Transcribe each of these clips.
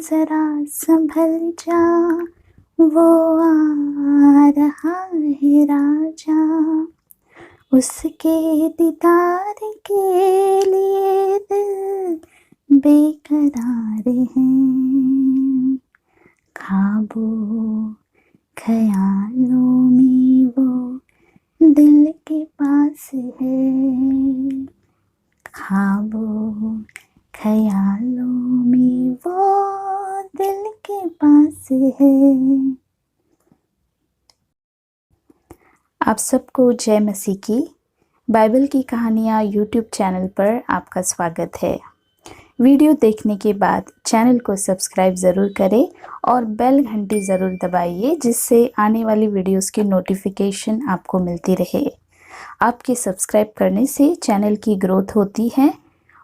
जरा संभल जा, वो आ रहा है राजा। उसके दीदार के लिए दिल बेकरार है। ख्वाबों ख्यालों में वो दिल के पास है। ख्वाबों ख्यालों में वो दिल के पास है। आप सबको जय मसीह की। बाइबल की कहानियाँ यूट्यूब चैनल पर आपका स्वागत है। वीडियो देखने के बाद चैनल को सब्सक्राइब ज़रूर करें और बेल घंटी ज़रूर दबाइए, जिससे आने वाली वीडियोस की नोटिफिकेशन आपको मिलती रहे। आपके सब्सक्राइब करने से चैनल की ग्रोथ होती है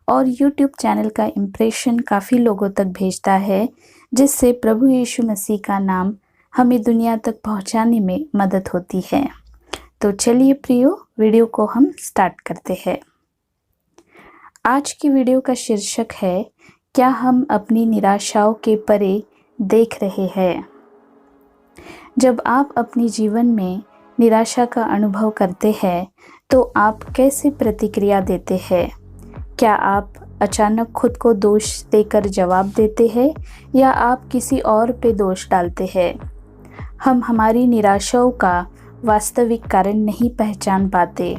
और यूट्यूब चैनल का इम्प्रेशन काफ़ी लोगों तक भेजता है, जिससे प्रभु यीशु मसीह का नाम हमें दुनिया तक पहुंचाने में मदद होती है। तो चलिए प्रियो, वीडियो को हम स्टार्ट करते हैं। आज की वीडियो का शीर्षक है, क्या हम अपनी निराशाओं के परे देख रहे हैं। जब आप अपने जीवन में निराशा का अनुभव करते हैं तो आप कैसे प्रतिक्रिया देते हैं? क्या आप अचानक खुद को दोष देकर जवाब देते हैं या आप किसी और पे दोष डालते हैं? हम हमारी निराशाओं का वास्तविक कारण नहीं पहचान पाते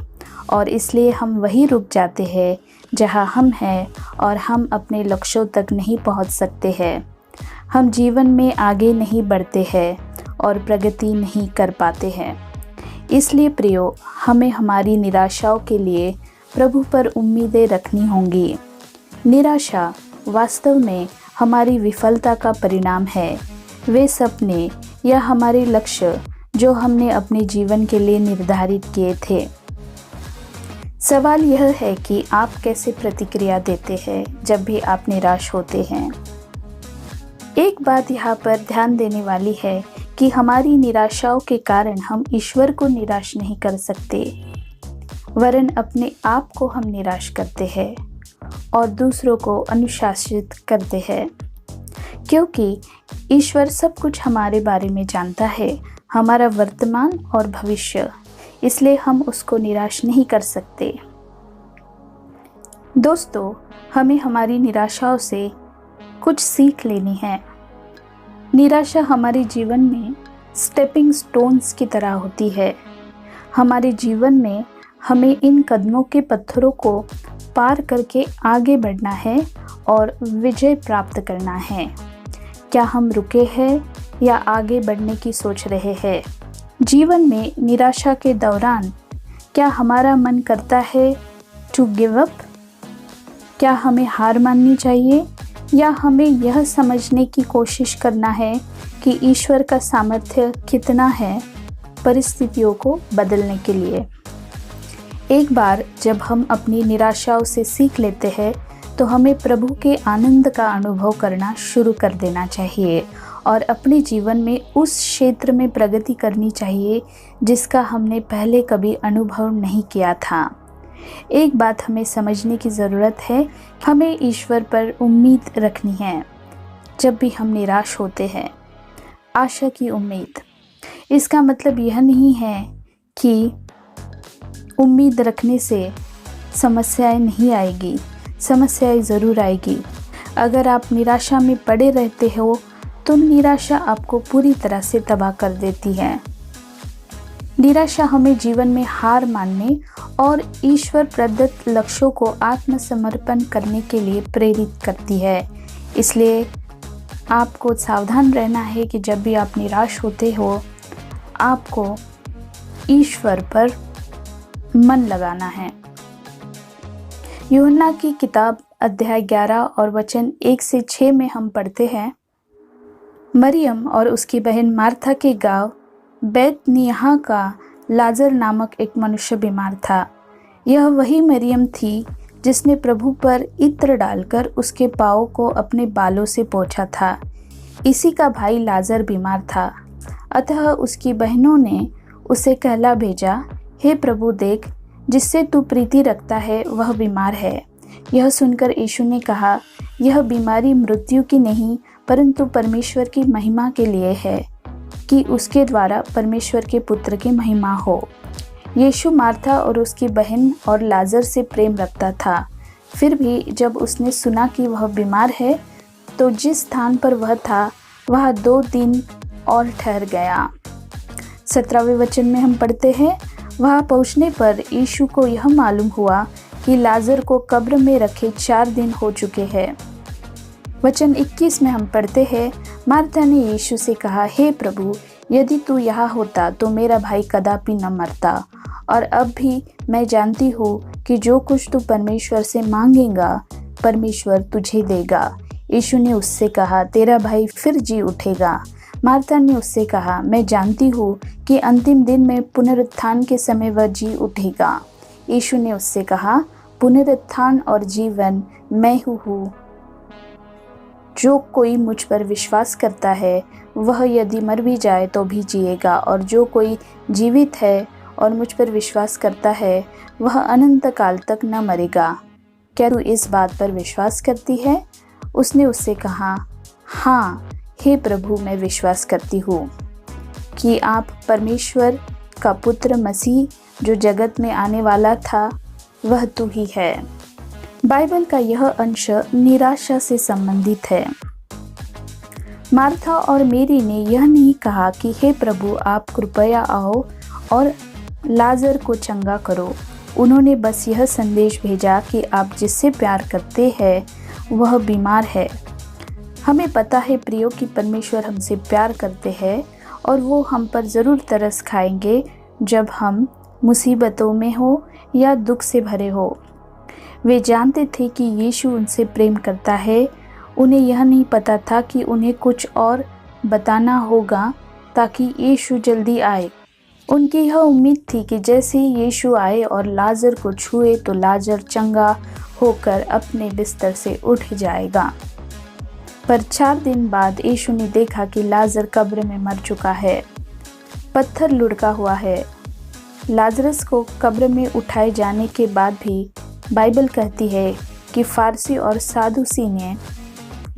और इसलिए हम वहीं रुक जाते हैं जहां हम हैं और हम अपने लक्ष्यों तक नहीं पहुंच सकते हैं। हम जीवन में आगे नहीं बढ़ते हैं और प्रगति नहीं कर पाते हैं। इसलिए प्रियो, हमें हमारी निराशाओं के लिए प्रभु पर उम्मीदें रखनी होंगी। निराशा वास्तव में हमारी विफलता का परिणाम है। वे सपने या हमारे लक्ष्य जो हमने अपने जीवन के लिए निर्धारित किए थे। सवाल यह है कि आप कैसे प्रतिक्रिया देते हैं जब भी आप निराश होते हैं। एक बात यहाँ पर ध्यान देने वाली है कि हमारी निराशाओं के कारण हम ईश्वर को निराश नहीं कर सकते, वरन अपने आप को हम निराश करते हैं और दूसरों को अनुशासित करते हैं। क्योंकि ईश्वर सब कुछ हमारे बारे में जानता है, हमारा वर्तमान और भविष्य, इसलिए हम उसको निराश नहीं कर सकते। दोस्तों, हमें हमारी निराशाओं से कुछ सीख लेनी है। निराशा हमारे जीवन में स्टेपिंग स्टोन्स की तरह होती है। हमारे जीवन में हमें इन कदमों के पत्थरों को पार करके आगे बढ़ना है और विजय प्राप्त करना है। क्या हम रुके हैं या आगे बढ़ने की सोच रहे हैं? जीवन में निराशा के दौरान क्या हमारा मन करता है टू गिव अप? क्या हमें हार माननी चाहिए या हमें यह समझने की कोशिश करना है कि ईश्वर का सामर्थ्य कितना है परिस्थितियों को बदलने के लिए? एक बार जब हम अपनी निराशाओं से सीख लेते हैं तो हमें प्रभु के आनंद का अनुभव करना शुरू कर देना चाहिए और अपने जीवन में उस क्षेत्र में प्रगति करनी चाहिए जिसका हमने पहले कभी अनुभव नहीं किया था। एक बात हमें समझने की ज़रूरत है, हमें ईश्वर पर उम्मीद रखनी है जब भी हम निराश होते हैं। आशा की उम्मीद, इसका मतलब यह नहीं है कि उम्मीद रखने से समस्याएं नहीं आएगी। समस्याएं ज़रूर आएगी। अगर आप निराशा में पड़े रहते हो तो निराशा आपको पूरी तरह से तबाह कर देती है। निराशा हमें जीवन में हार मानने और ईश्वर प्रदत्त लक्ष्यों को आत्मसमर्पण करने के लिए प्रेरित करती है। इसलिए आपको सावधान रहना है कि जब भी आप निराश होते हो, आपको ईश्वर पर मन लगाना है। यूहन्ना की किताब अध्याय 11 और वचन 1 से 6 में हम पढ़ते हैं, मरियम और उसकी बहन मार्था के गांव बैतनिय्याह का लाजर नामक एक मनुष्य बीमार था। यह वही मरियम थी जिसने प्रभु पर इत्र डालकर उसके पाँव को अपने बालों से पोंछा था। इसी का भाई लाजर बीमार था। अतः उसकी बहनों ने उसे कहला भेजा, हे प्रभु देख, जिससे तू प्रीति रखता है वह बीमार है। यह सुनकर यीशु ने कहा, यह बीमारी मृत्यु की नहीं परंतु परमेश्वर की महिमा के लिए है कि उसके द्वारा परमेश्वर के पुत्र की महिमा हो। यीशु मार्था और उसकी बहन और लाजर से प्रेम रखता था। फिर भी जब उसने सुना कि वह बीमार है तो जिस स्थान पर वह था वह 2 दिन और ठहर गया। 17वें वचन में हम पढ़ते हैं, वहां पहुंचने पर यीशु को यह मालूम हुआ कि लाजर को कब्र में रखे 4 दिन हो चुके हैं। वचन 21 में हम पढ़ते हैं, मार्था ने यीशु से कहा, हे प्रभु, यदि तू यहाँ होता तो मेरा भाई कदापि न मरता। और अब भी मैं जानती हूँ कि जो कुछ तू परमेश्वर से मांगेगा परमेश्वर तुझे देगा। यीशु ने उससे कहा, तेरा भाई फिर जी उठेगा। मार्था ने उससे कहा, मैं जानती हूँ कि अंतिम दिन में पुनरुत्थान के समय वह जी उठेगा। यीशु ने उससे कहा, पुनरुत्थान और जीवन मैं हूँ। जो कोई मुझ पर विश्वास करता है वह यदि मर भी जाए तो भी जिएगा, और जो कोई जीवित है और मुझ पर विश्वास करता है वह अनंत काल तक न मरेगा। क्या तू इस बात पर विश्वास करती है? उसने उससे कहा, हाँ हे प्रभु, मैं विश्वास करती हूँ कि आप परमेश्वर का पुत्र मसीह जो जगत में आने वाला था वह तू ही है। बाइबल का यह अंश निराशा से संबंधित है। मार्था और मेरी ने यह नहीं कहा कि हे प्रभु, आप कृपया आओ और लाजर को चंगा करो। उन्होंने बस यह संदेश भेजा कि आप जिससे प्यार करते हैं वह बीमार है। हमें पता है प्रियो कि परमेश्वर हमसे प्यार करते हैं और वो हम पर ज़रूर तरस खाएंगे जब हम मुसीबतों में हो या दुख से भरे हो। वे जानते थे कि यीशु उनसे प्रेम करता है। उन्हें यह नहीं पता था कि उन्हें कुछ और बताना होगा ताकि यीशु जल्दी आए। उनकी यह उम्मीद थी कि जैसे ही यीशु आए और लाजर को छुए तो लाजर चंगा होकर अपने बिस्तर से उठ जाएगा। पर 4 दिन बाद यीशु ने देखा कि लाजर कब्र में मर चुका है, पत्थर लुढ़का हुआ है। लाजरस को कब्र में उठाए जाने के बाद भी बाइबल कहती है कि फारसी और सादुसी ने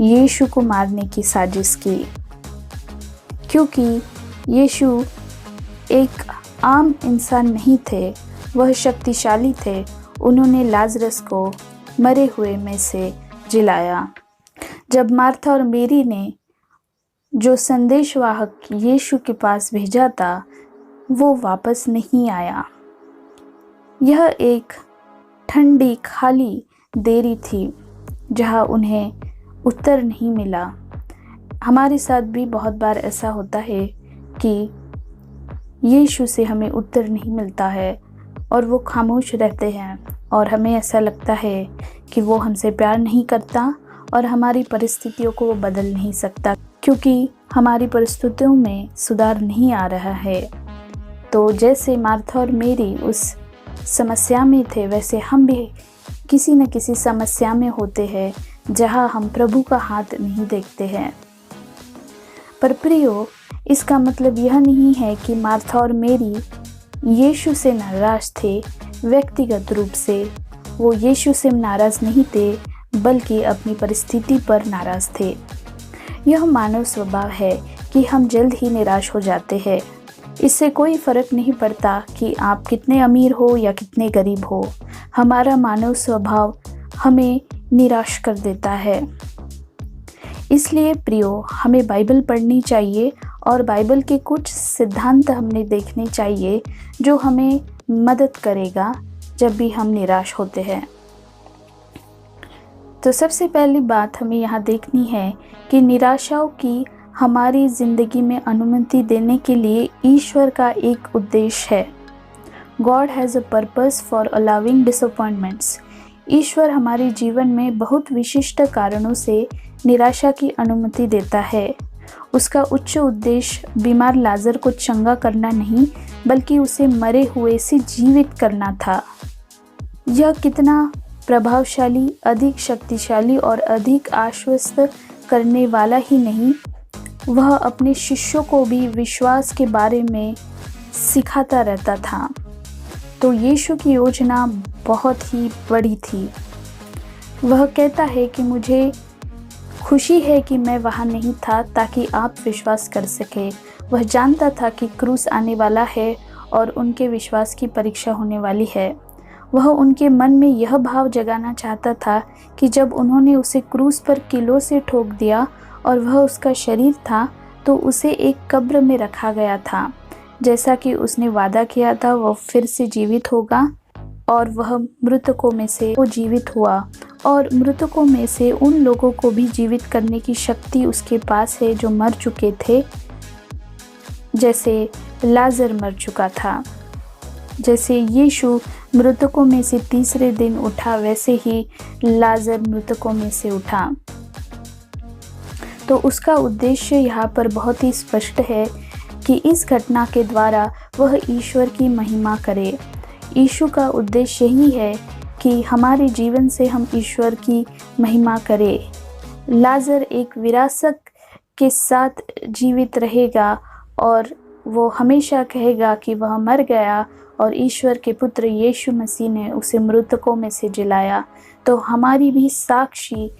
यीशु को मारने की साजिश की, क्योंकि यीशु एक आम इंसान नहीं थे, वह शक्तिशाली थे। उन्होंने लाजरस को मरे हुए में से जिलाया। जब मार्था और मेरी ने जो संदेशवाहक यीशु के पास भेजा था वो वापस नहीं आया। यह एक ठंडी खाली देरी थी जहां उन्हें उत्तर नहीं मिला। हमारे साथ भी बहुत बार ऐसा होता है कि यीशु से हमें उत्तर नहीं मिलता है और वो खामोश रहते हैं और हमें ऐसा लगता है कि वो हमसे प्यार नहीं करता और हमारी परिस्थितियों को वो बदल नहीं सकता, क्योंकि हमारी परिस्थितियों में सुधार नहीं आ रहा है। तो जैसे मार्था और मेरी उस समस्या में थे, वैसे हम भी किसी न किसी समस्या में होते हैं जहां हम प्रभु का हाथ नहीं देखते हैं। पर प्रियो, इसका मतलब यह नहीं है कि मार्था और मेरी यीशु से नाराज थे। व्यक्तिगत रूप से वो यीशु से नाराज नहीं थे, बल्कि अपनी परिस्थिति पर नाराज थे। यह मानव स्वभाव है कि हम जल्द ही निराश हो जाते हैं। इससे कोई फर्क नहीं पड़ता कि आप कितने अमीर हो या कितने गरीब हो, हमारा मानव स्वभाव हमें निराश कर देता है। इसलिए प्रियो, हमें बाइबल पढ़नी चाहिए और बाइबल के कुछ सिद्धांत हमने देखने चाहिए जो हमें मदद करेगा जब भी हम निराश होते हैं। तो सबसे पहली बात हमें यहाँ देखनी है कि निराशाओं की हमारी ज़िंदगी में अनुमति देने के लिए ईश्वर का एक उद्देश्य है। God has a purpose for allowing disappointments. ईश्वर हमारे जीवन में बहुत विशिष्ट कारणों से निराशा की अनुमति देता है। उसका उच्च उद्देश्य बीमार लाजर को चंगा करना नहीं, बल्कि उसे मरे हुए से जीवित करना था। यह कितना प्रभावशाली, अधिक शक्तिशाली और अधिक आश्वस्त करने वाला ही नहीं, वह अपने शिष्यों को भी विश्वास के बारे में सिखाता रहता था। तो यीशु की योजना बहुत ही बड़ी थी। वह कहता है कि मुझे खुशी है कि मैं वहाँ नहीं था ताकि आप विश्वास कर सके। वह जानता था कि क्रूस आने वाला है और उनके विश्वास की परीक्षा होने वाली है। वह उनके मन में यह भाव जगाना चाहता था कि जब उन्होंने उसे क्रूस पर कीलों से ठोक दिया और वह उसका शरीर था, तो उसे एक कब्र में रखा गया था। जैसा कि उसने वादा किया था, वह फिर से जीवित होगा और वह मृतकों में से वो जीवित हुआ और मृतकों में से उन लोगों को भी जीवित करने की शक्ति उसके पास है जो मर चुके थे। जैसे लाजर मर चुका था, जैसे यीशु मृतकों में से तीसरे दिन उठा, वैसे ही लाजर मृतकों में से उठा। तो उसका उद्देश्य यहाँ पर बहुत ही स्पष्ट है कि इस घटना के द्वारा वह ईश्वर की महिमा करे। यीशु का उद्देश्य यही है कि हमारे जीवन से हम ईश्वर की महिमा करें। लाजर एक विरासत के साथ जीवित रहेगा और वो हमेशा कहेगा कि वह मर गया और ईश्वर के पुत्र यीशु मसीह ने उसे मृतकों में से जिलाया। तो हमारी भी साक्षी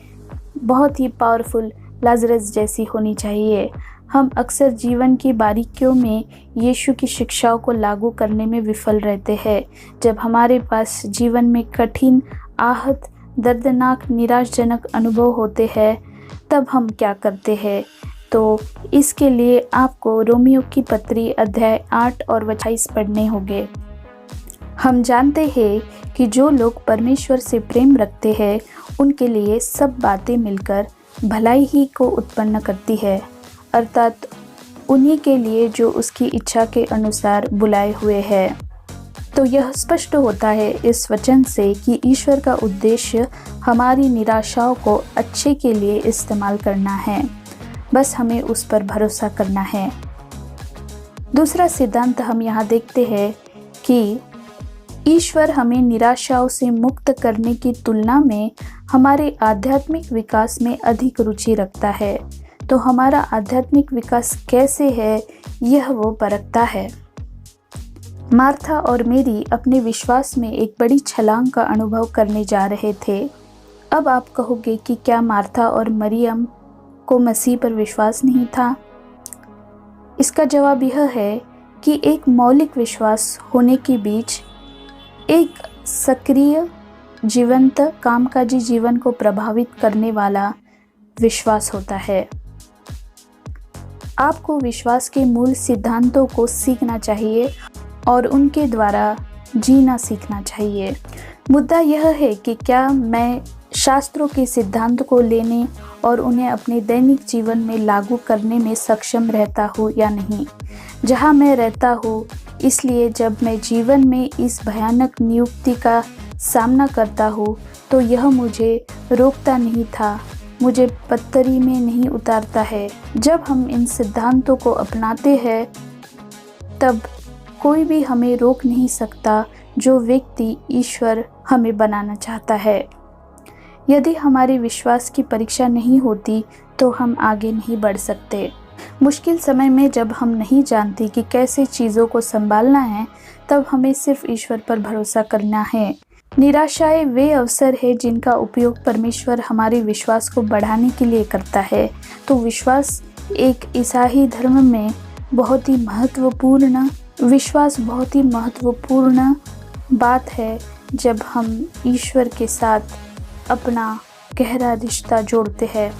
बहुत ही पावरफुल लाजरस जैसी होनी चाहिए। हम अक्सर जीवन की बारीकियों में यीशु की शिक्षाओं को लागू करने में विफल रहते हैं। जब हमारे पास जीवन में कठिन, आहत, दर्दनाक, निराशजनक अनुभव होते हैं, तब हम क्या करते हैं? तो इसके लिए आपको रोमियो की पत्री अध्याय 8 और 28 पढ़ने होंगे। हम जानते हैं कि जो लोग परमेश्वर से प्रेम रखते हैं, उनके लिए सब बातें मिलकर भलाई ही को उत्पन्न करती है, अर्थात उन्हीं के लिए जो उसकी इच्छा के अनुसार बुलाए हुए हैं। तो यह स्पष्ट होता है इस वचन से कि ईश्वर का उद्देश्य हमारी निराशाओं को अच्छे के लिए इस्तेमाल करना है। बस हमें उस पर भरोसा करना है। दूसरा सिद्धांत हम यहाँ देखते हैं कि ईश्वर हमें निराशाओं से मुक्त करने की तुलना में हमारे आध्यात्मिक विकास में अधिक रुचि रखता है। तो हमारा आध्यात्मिक विकास कैसे है, यह वो परखता है। मार्था और मेरी अपने विश्वास में एक बड़ी छलांग का अनुभव करने जा रहे थे। अब आप कहोगे कि क्या मार्था और मरियम को मसीह पर विश्वास नहीं था? इसका जवाब यह है कि एक मौलिक विश्वास होने के बीच एक सक्रिय, जीवंत, कामकाजी जीवन को प्रभावित करने वाला विश्वास होता है। आपको विश्वास के मूल सिद्धांतों को सीखना चाहिए और उनके द्वारा जीना सीखना चाहिए। मुद्दा यह है कि क्या मैं शास्त्रों के सिद्धांत को लेने और उन्हें अपने दैनिक जीवन में लागू करने में सक्षम रहता हूँ या नहीं। जहाँ मैं रहता हूँ, इसलिए जब मैं जीवन में इस भयानक नियुक्ति का सामना करता हूँ, तो यह मुझे रोकता नहीं था, मुझे पत्थरी में नहीं उतारता है। जब हम इन सिद्धांतों को अपनाते हैं, तब कोई भी हमें रोक नहीं सकता जो व्यक्ति ईश्वर हमें बनाना चाहता है। यदि हमारे विश्वास की परीक्षा नहीं होती, तो हम आगे नहीं बढ़ सकते। मुश्किल समय में जब हम नहीं जानते कि कैसे चीज़ों को संभालना है, तब हमें सिर्फ ईश्वर पर भरोसा करना है। निराशाएं वे अवसर है जिनका उपयोग परमेश्वर हमारे विश्वास को बढ़ाने के लिए करता है। तो विश्वास एक ईसाई धर्म में बहुत ही महत्वपूर्ण बात है। जब हम ईश्वर के साथ अपना गहरा रिश्ता जोड़ते हैं,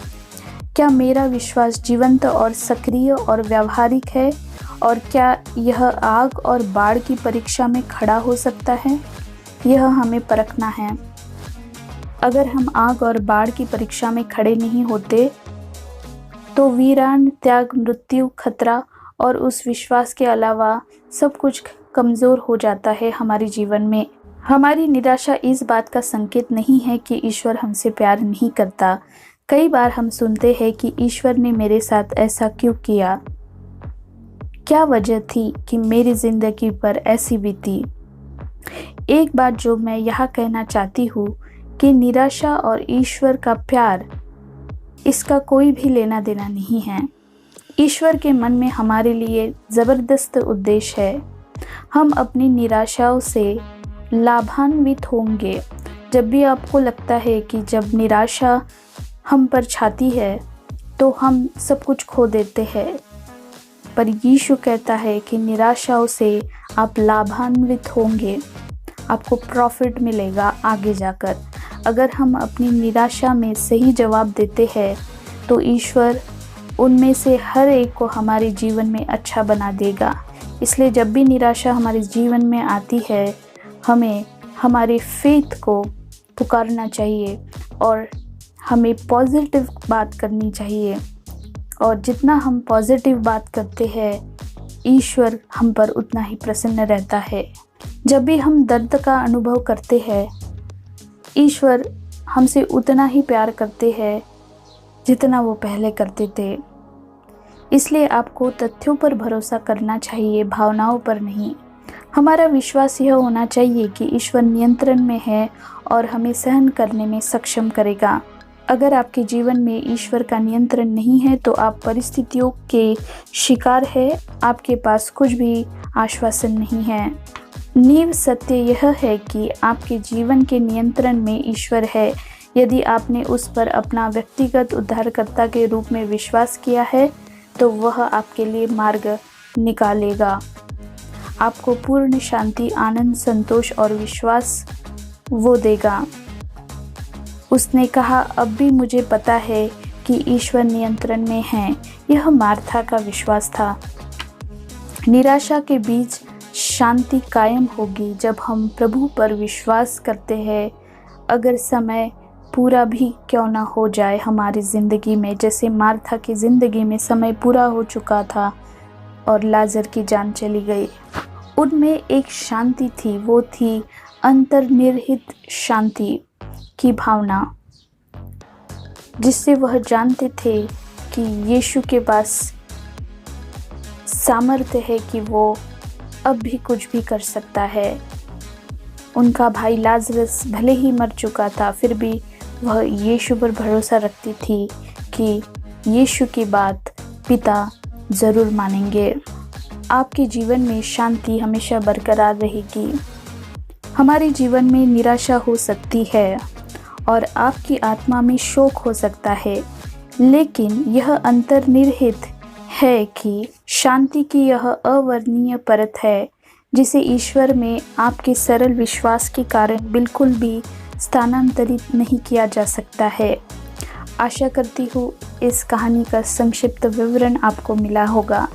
क्या मेरा विश्वास जीवंत और सक्रिय और व्यावहारिक है? और क्या यह आग और बाढ़ की परीक्षा में खड़ा हो सकता है? यह हमें परखना है। अगर हम आग और बाढ़ की परीक्षा में खड़े नहीं होते, तो वीरान, त्याग, मृत्यु, खतरा और उस विश्वास के अलावा सब कुछ कमज़ोर हो जाता है हमारे जीवन में। हमारी निराशा इस बात का संकेत नहीं है कि ईश्वर हमसे प्यार नहीं करता। कई बार हम सुनते हैं कि ईश्वर ने मेरे साथ ऐसा क्यों किया? क्या वजह थी कि मेरी ज़िंदगी पर ऐसी बीती? एक बात जो मैं यहाँ कहना चाहती हूँ कि निराशा और ईश्वर का प्यार, इसका कोई भी लेना देना नहीं है। ईश्वर के मन में हमारे लिए ज़बरदस्त उद्देश्य है। हम अपनी निराशाओं से लाभान्वित होंगे। जब भी आपको लगता है कि जब निराशा हम पर छाती है तो हम सब कुछ खो देते हैं, पर यीशु कहता है कि निराशाओं से आप लाभान्वित होंगे, आपको प्रॉफिट मिलेगा आगे जाकर। अगर हम अपनी निराशा में सही जवाब देते हैं तो ईश्वर उनमें से हर एक को हमारे जीवन में अच्छा बना देगा। इसलिए जब भी निराशा हमारे जीवन में आती है, हमें हमारे फेथ को पुकारना चाहिए और हमें पॉजिटिव बात करनी चाहिए। और जितना हम पॉजिटिव बात करते हैं, ईश्वर हम पर उतना ही प्रसन्न रहता है। जब भी हम दर्द का अनुभव करते हैं, ईश्वर हमसे उतना ही प्यार करते हैं जितना वो पहले करते थे। इसलिए आपको तथ्यों पर भरोसा करना चाहिए, भावनाओं पर नहीं। हमारा विश्वास यह होना चाहिए कि ईश्वर नियंत्रण में है और हमें सहन करने में सक्षम करेगा। अगर आपके जीवन में ईश्वर का नियंत्रण नहीं है तो आप परिस्थितियों के शिकार है, आपके पास कुछ भी आश्वासन नहीं है। नींव सत्य यह है कि आपके जीवन के नियंत्रण में ईश्वर है। यदि आपने उस पर अपना व्यक्तिगत उद्धारकर्ता के रूप में विश्वास किया है तो वह आपके लिए मार्ग निकालेगा, आपको पूर्ण शांति, आनंद, संतोष और विश्वास वो देगा। उसने कहा, अब भी मुझे पता है कि ईश्वर नियंत्रण में है। यह मार्था का विश्वास था। निराशा के बीच शांति कायम होगी जब हम प्रभु पर विश्वास करते हैं। अगर समय पूरा भी क्यों ना हो जाए हमारी ज़िंदगी में, जैसे मार्था की ज़िंदगी में समय पूरा हो चुका था और लाजर की जान चली गई, उनमें एक शांति थी, वो थी अंतर्निहित शांति की भावना, जिससे वह जानते थे कि यीशु के पास सामर्थ्य है कि वो अब भी कुछ भी कर सकता है। उनका भाई लाजरस भले ही मर चुका था, फिर भी वह यीशु पर भरोसा रखती थी कि यीशु की बात पिता ज़रूर मानेंगे। आपके जीवन में शांति हमेशा बरकरार रहेगी। हमारे जीवन में निराशा हो सकती है और आपकी आत्मा में शोक हो सकता है, लेकिन यह अंतर्निहित है कि शांति की यह अवर्णनीय परत है जिसे ईश्वर में आपके सरल विश्वास के कारण बिल्कुल भी स्थानांतरित नहीं किया जा सकता है। आशा करती हूँ इस कहानी का संक्षिप्त विवरण आपको मिला होगा।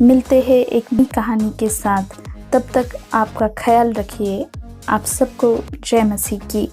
मिलते हैं एक नई कहानी के साथ, तब तक आपका ख्याल रखिए। आप सबको जय मसीह की।